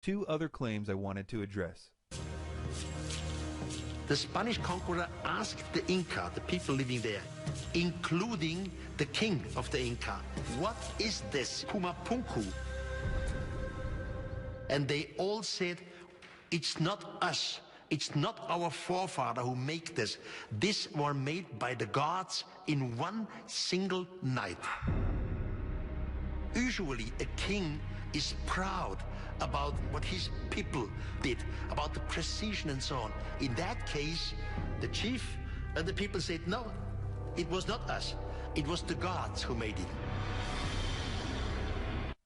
Two other claims I wanted to address. The Spanish conqueror asked the Inca, the people living there, including the king of the Inca, what is this Pumapunku? And they all said, it's not us. It's not our forefather who make this. This were made by the gods in one single night. Usually a king is proud about what his people did, about the precision and so on. In that case, the chief and the people said, no, it was not us. It was the gods who made it.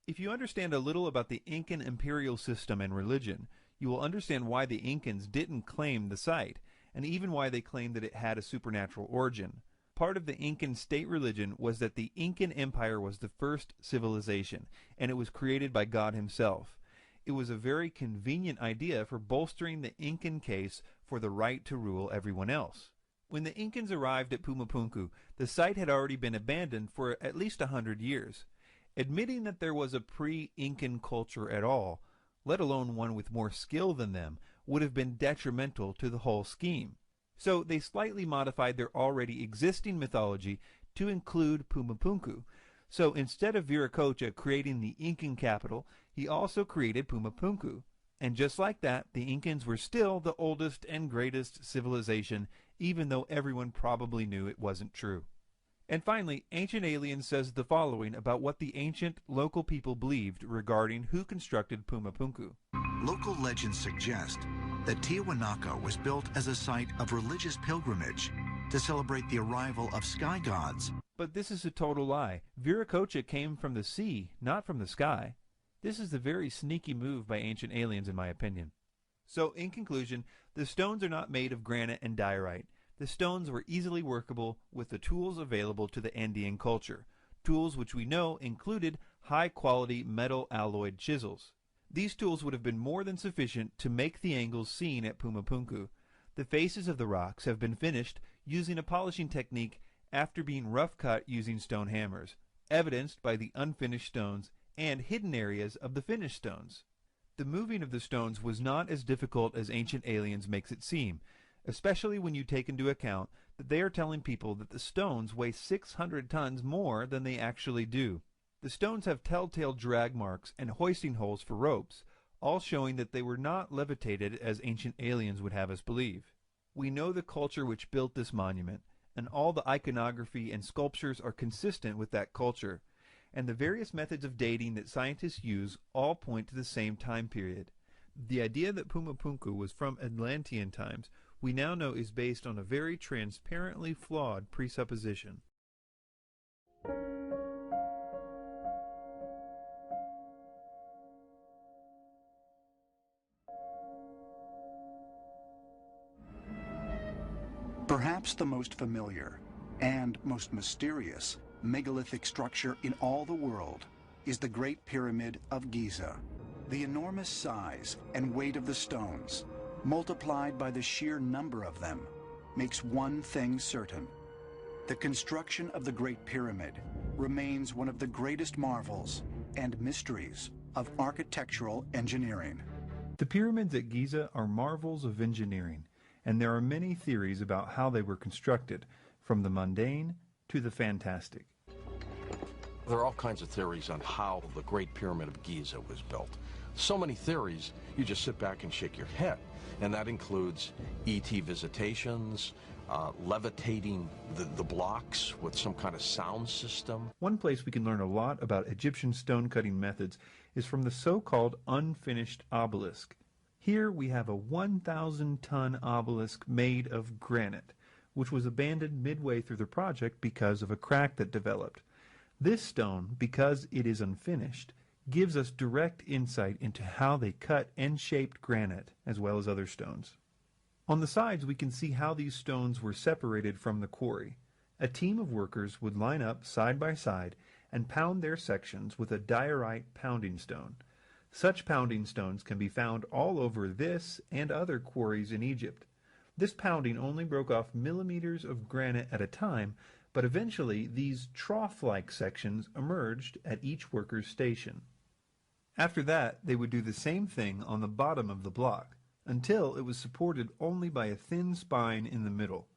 If you understand a little about the Incan imperial system and religion, you will understand why the Incans didn't claim the site, and even why they claimed that it had a supernatural origin. Part of the Incan state religion was that the Incan Empire was the first civilization, and it was created by God himself. It was a very convenient idea for bolstering the Incan case for the right to rule everyone else. When the Incans arrived at Pumapunku, the site had already been abandoned for at least 100 years. Admitting that there was a pre-Incan culture at all, let alone one with more skill than them, would have been detrimental to the whole scheme. So they slightly modified their already existing mythology to include Pumapunku. So instead of Viracocha creating the Incan capital, he also created Pumapunku. And just like that, the Incans were still the oldest and greatest civilization, even though everyone probably knew it wasn't true. And finally, Ancient Aliens says the following about what the ancient local people believed regarding who constructed Pumapunku. Local legends suggest that Tiwanaku was built as a site of religious pilgrimage to celebrate the arrival of sky gods. But this is a total lie. Viracocha came from the sea, not from the sky. This is a very sneaky move by Ancient Aliens, in my opinion. So, in conclusion, the stones are not made of granite and diorite. The stones were easily workable with the tools available to the Andean culture, tools which we know included high-quality metal alloyed chisels. These tools would have been more than sufficient to make the angles seen at Pumapunku. The faces of the rocks have been finished using a polishing technique after being rough-cut using stone hammers, evidenced by the unfinished stones and hidden areas of the finished stones. The moving of the stones was not as difficult as Ancient Aliens makes it seem, especially when you take into account that they are telling people that the stones weigh 600 tons more than they actually do. The stones have telltale drag marks and hoisting holes for ropes, all showing that they were not levitated as Ancient Aliens would have us believe. We know the culture which built this monument, and all the iconography and sculptures are consistent with that culture, and the various methods of dating that scientists use all point to the same time period. The idea that Pumapunku was from Atlantean times we now know is based on a very transparently flawed presupposition. Perhaps the most familiar and most mysterious megalithic structure in all the world is the Great Pyramid of Giza. The enormous size and weight of the stones, multiplied by the sheer number of them, makes one thing certain. The construction of the Great Pyramid remains one of the greatest marvels and mysteries of architectural engineering. The pyramids at Giza are marvels of engineering, and there are many theories about how they were constructed, from the mundane to the fantastic. There are all kinds of theories on how the Great Pyramid of Giza was built. So many theories, you just sit back and shake your head. And that includes ET visitations, levitating the blocks with some kind of sound system. One place we can learn a lot about Egyptian stone-cutting methods is from the so-called unfinished obelisk. Here we have a 1,000-ton obelisk made of granite, which was abandoned midway through the project because of a crack that developed. This stone, because it is unfinished, gives us direct insight into how they cut and shaped granite, as well as other stones. On the sides we can see how these stones were separated from the quarry. A team of workers would line up side by side and pound their sections with a diorite pounding stone. Such pounding stones can be found all over this and other quarries in Egypt. This pounding only broke off millimeters of granite at a time, but eventually these trough-like sections emerged at each worker's station. After that, they would do the same thing on the bottom of the block, until it was supported only by a thin spine in the middle.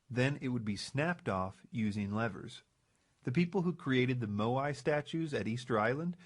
Then it would be snapped off using levers. The people who created the Moai statues at Easter Island